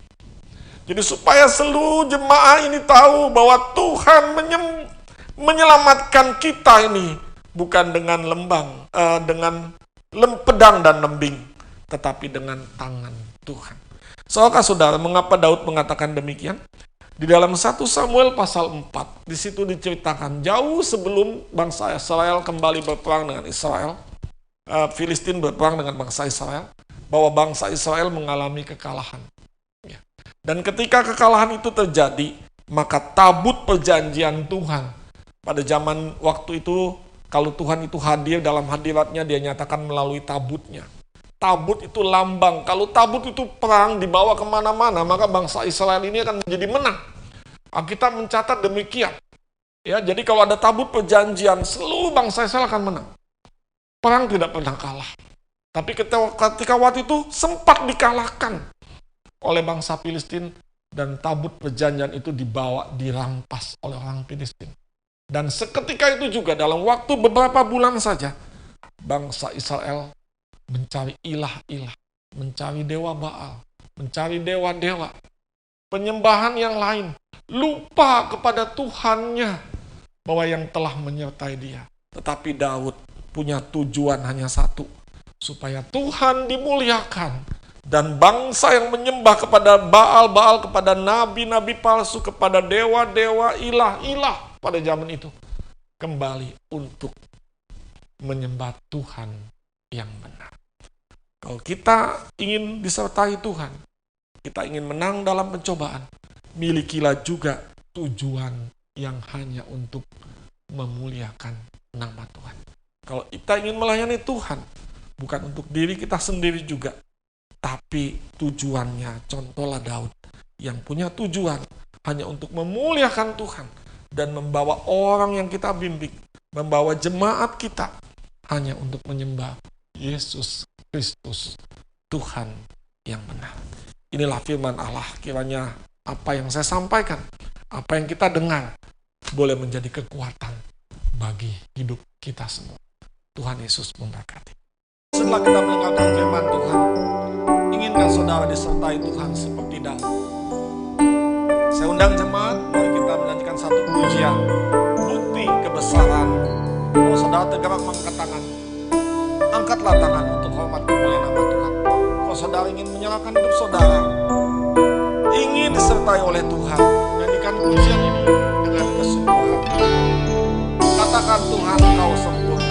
Jadi supaya seluruh jemaah ini tahu bahwa Tuhan menyelamatkan kita ini bukan dengan dengan pedang dan lembing, tetapi dengan tangan Tuhan. Saudara, mengapa Daud mengatakan demikian? Di dalam 1 Samuel pasal 4, di situ diceritakan jauh sebelum bangsa Israel kembali berperang dengan Israel, Filistin berperang dengan bangsa Israel, bahwa bangsa Israel mengalami kekalahan. Dan ketika kekalahan itu terjadi, maka tabut perjanjian Tuhan. Pada zaman waktu itu, kalau Tuhan itu hadir dalam hadiratnya, dia nyatakan melalui tabutnya. Tabut itu lambang. Kalau tabut itu perang dibawa kemana-mana, maka bangsa Israel ini akan menjadi menang. Alkitab mencatat demikian. Ya, jadi kalau ada tabut perjanjian, seluruh bangsa Israel akan menang. Perang tidak pernah kalah. Tapi ketika waktu itu sempat dikalahkan oleh bangsa Filistin, dan tabut perjanjian itu dirampas oleh orang Filistin. Dan seketika itu juga dalam waktu beberapa bulan saja, bangsa Israel mencari ilah-ilah, mencari dewa Baal, mencari dewa-dewa, penyembahan yang lain, lupa kepada Tuhannya bahwa yang telah menyertai dia. Tetapi Daud punya tujuan hanya satu, supaya Tuhan dimuliakan dan bangsa yang menyembah kepada Baal-Baal, kepada nabi-nabi palsu, kepada dewa-dewa, ilah-ilah pada zaman itu kembali untuk menyembah Tuhan yang benar. Kalau kita ingin disertai Tuhan, kita ingin menang dalam pencobaan, milikilah juga tujuan yang hanya untuk memuliakan nama Tuhan. Kalau kita ingin melayani Tuhan, bukan untuk diri kita sendiri juga, tapi tujuannya, contohlah Daud, yang punya tujuan hanya untuk memuliakan Tuhan dan membawa orang yang kita bimbing, membawa jemaat kita hanya untuk menyembah Yesus Kristus, Tuhan yang benar. Inilah firman Allah. Kiranya apa yang saya sampaikan, apa yang kita dengar, boleh menjadi kekuatan bagi hidup kita semua. Tuhan Yesus memberkati. Setelah kita mendengarkan firman Tuhan, inginkah saudara disertai Tuhan seperti Daud? Saya undang jemaat, mari kita menyanyikan satu pujian, bukti kebesaran. Kalau saudara tergerak mengangkat tangan, angkatlah tangan untuk hormat kemuliaan nama Tuhan. Kalau saudara ingin menyerahkan hidup saudara, ingin disertai oleh Tuhan, nyanyikan pujian ini dengan kesungguhan. Katakan, Tuhan, Kau sempurna.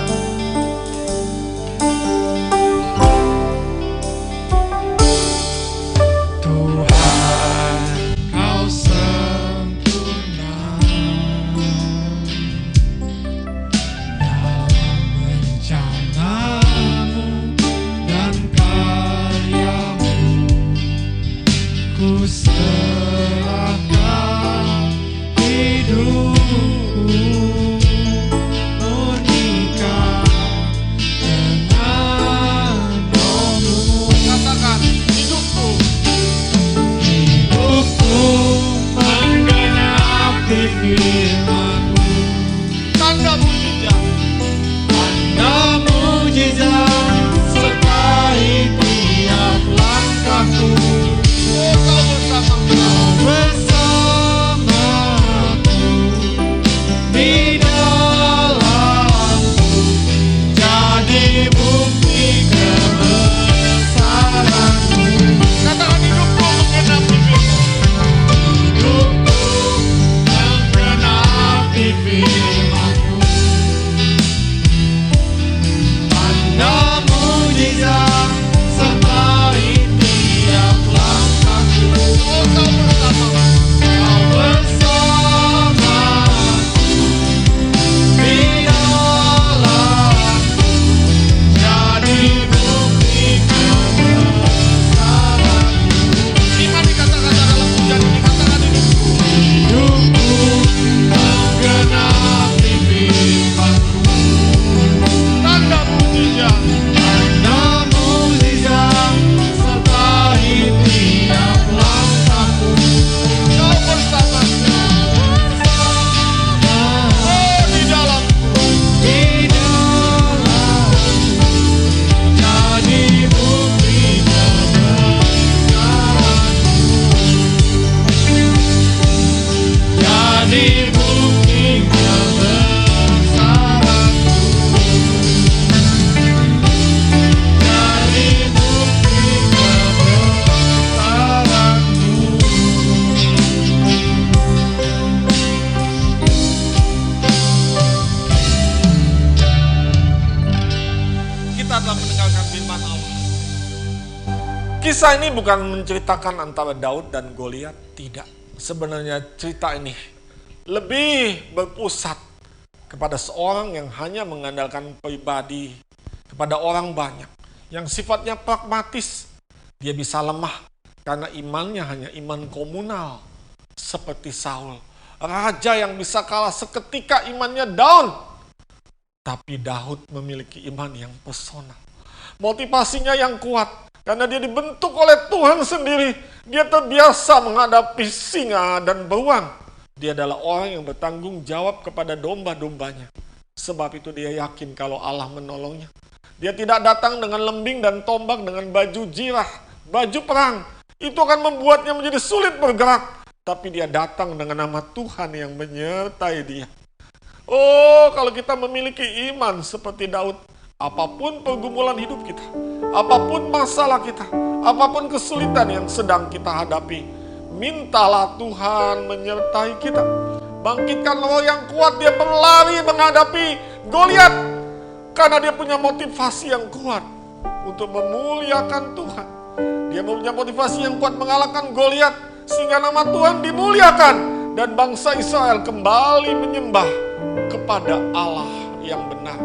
Kisah ini bukan menceritakan antara Daud dan Goliat, tidak. Sebenarnya cerita ini lebih berpusat kepada seorang yang hanya mengandalkan pribadi kepada orang banyak, yang sifatnya pragmatis. Dia bisa lemah karena imannya hanya iman komunal, seperti Saul, raja yang bisa kalah seketika imannya down. Tapi Daud memiliki iman yang personal, motivasinya yang kuat, karena dia dibentuk oleh Tuhan sendiri. Dia terbiasa menghadapi singa dan beruang. Dia adalah orang yang bertanggung jawab kepada domba-dombanya. Sebab itu dia yakin kalau Allah menolongnya. Dia tidak datang dengan lembing dan tombak, dengan baju jirah, baju perang. Itu akan membuatnya menjadi sulit bergerak. Tapi dia datang dengan nama Tuhan yang menyertai dia. Oh, kalau kita memiliki iman seperti Daud, apapun pergumulan hidup kita, apapun masalah kita, apapun kesulitan yang sedang kita hadapi, mintalah Tuhan menyertai kita. Bangkitkan roh yang kuat, dia berlari menghadapi Goliat. Karena dia punya motivasi yang kuat untuk memuliakan Tuhan. Dia punya motivasi yang kuat mengalahkan Goliat, sehingga nama Tuhan dimuliakan. Dan bangsa Israel kembali menyembah kepada Allah yang benar.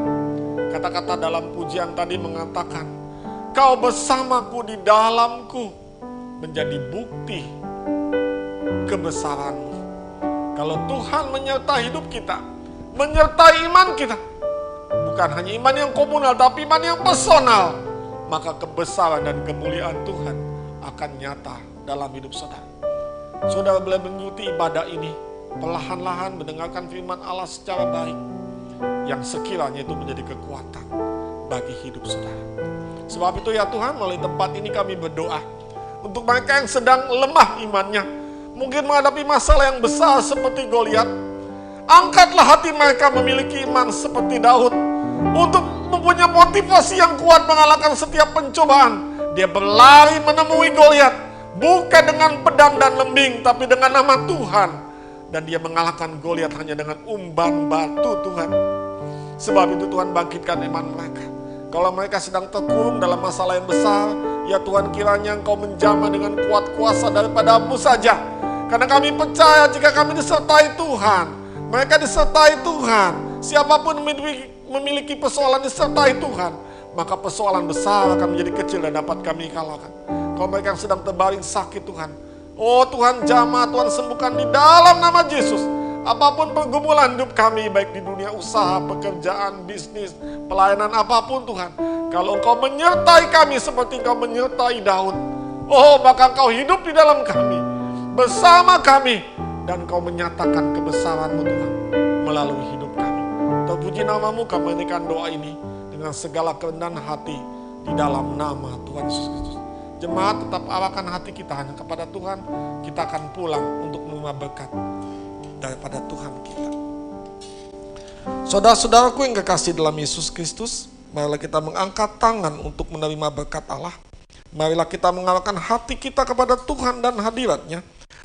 Kata-kata dalam pujian tadi mengatakan, kau bersamaku di dalamku, menjadi bukti kebesaranmu. Kalau Tuhan menyertai hidup kita, menyertai iman kita, bukan hanya iman yang komunal, tapi iman yang personal, maka kebesaran dan kemuliaan Tuhan akan nyata dalam hidup saudara. Saudara boleh mengikuti ibadah ini, perlahan-lahan mendengarkan firman Allah secara baik, yang sekiranya itu menjadi kekuatan bagi hidup saudara. Sebab itu ya Tuhan, melalui tempat ini kami berdoa untuk mereka yang sedang lemah imannya, mungkin menghadapi masalah yang besar seperti Goliat. Angkatlah hati mereka memiliki iman seperti Daud, untuk mempunyai motivasi yang kuat mengalahkan setiap pencobaan. Dia berlari menemui Goliat, bukan dengan pedang dan lembing, tapi dengan nama Tuhan. Dan dia mengalahkan Goliat hanya dengan umban batu Tuhan. Sebab itu Tuhan bangkitkan iman mereka. Kalau mereka sedang terkurung dalam masalah yang besar, ya Tuhan, kiranya Engkau menjamah dengan kuat kuasa daripada-Mu saja. Karena kami percaya jika kami disertai Tuhan, mereka disertai Tuhan, siapapun memiliki persoalan disertai Tuhan, maka persoalan besar akan menjadi kecil dan dapat kami kalahkan. Kalau mereka yang sedang terbaring sakit Tuhan, oh Tuhan, jamah, Tuhan sembuhkan di dalam nama Yesus. Apapun pergumulan hidup kami, baik di dunia usaha, pekerjaan, bisnis, pelayanan, apapun Tuhan, kalau Engkau menyertai kami seperti Engkau menyertai Daud, oh maka Engkau hidup di dalam kami, bersama kami, dan Engkau menyatakan kebesaran-Mu Tuhan melalui hidup kami. Terpuji nama-Mu, kami menaikkan doa ini dengan segala kerendahan hati di dalam nama Tuhan Yesus Kristus. Jemaat, tetap arahkan hati kita hanya kepada Tuhan. Kita akan pulang untuk menerima berkat daripada Tuhan kita. Saudara-saudaraku yang kekasih dalam Yesus Kristus, marilah kita mengangkat tangan untuk menerima berkat Allah. Marilah kita mengarahkan hati kita kepada Tuhan dan hadirat-Nya.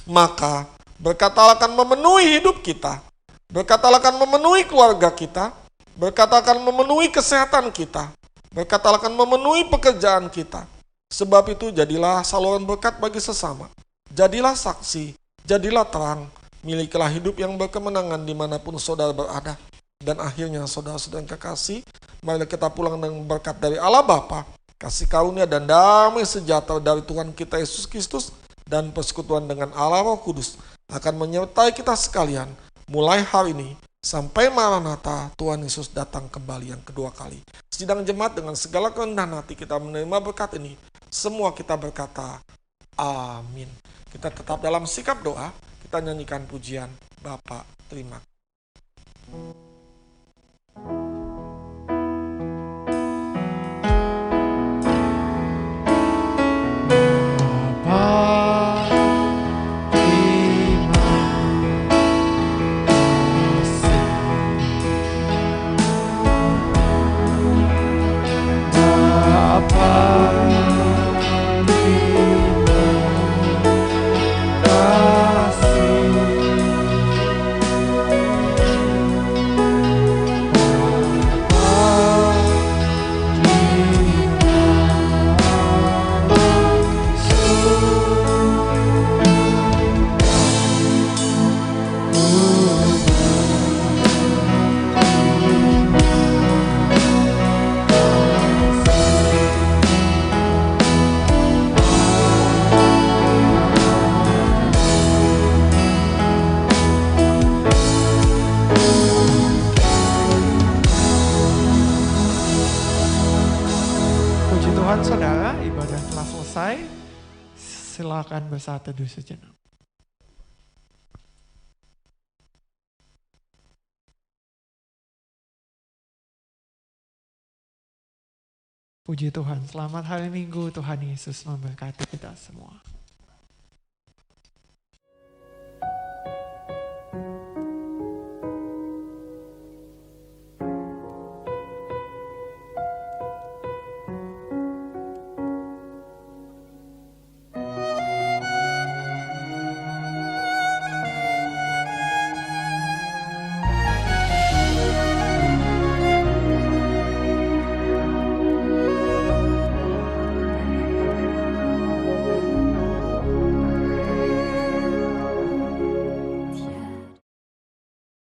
Maka berkat Allah akan memenuhi hidup kita. Berkat Allah akan memenuhi keluarga kita. Berkat Allah akan memenuhi kesehatan kita. Berkat Allah akan memenuhi pekerjaan kita. Sebab itu jadilah saluran berkat bagi sesama. Jadilah saksi, jadilah terang. Milikilah hidup yang berkemenangan dimanapun saudara berada. Dan akhirnya saudara-saudara yang kekasih, marilah kita pulang dengan berkat dari Allah Bapa, kasih karunia dan damai sejahtera dari Tuhan kita Yesus Kristus, dan persekutuan dengan Allah Roh Kudus akan menyertai kita sekalian mulai hari ini sampai Maranatha Tuhan Yesus datang kembali yang kedua kali. Sidang jemaat, dengan segala kerendahan hati kita menerima berkat ini, semua kita berkata amin. Kita tetap dalam sikap doa, kita nyanyikan pujian Bapa terima. selesai, silakan bersaat teduh sejenak. Puji Tuhan, selamat hari Minggu, Tuhan Yesus memberkati kita semua.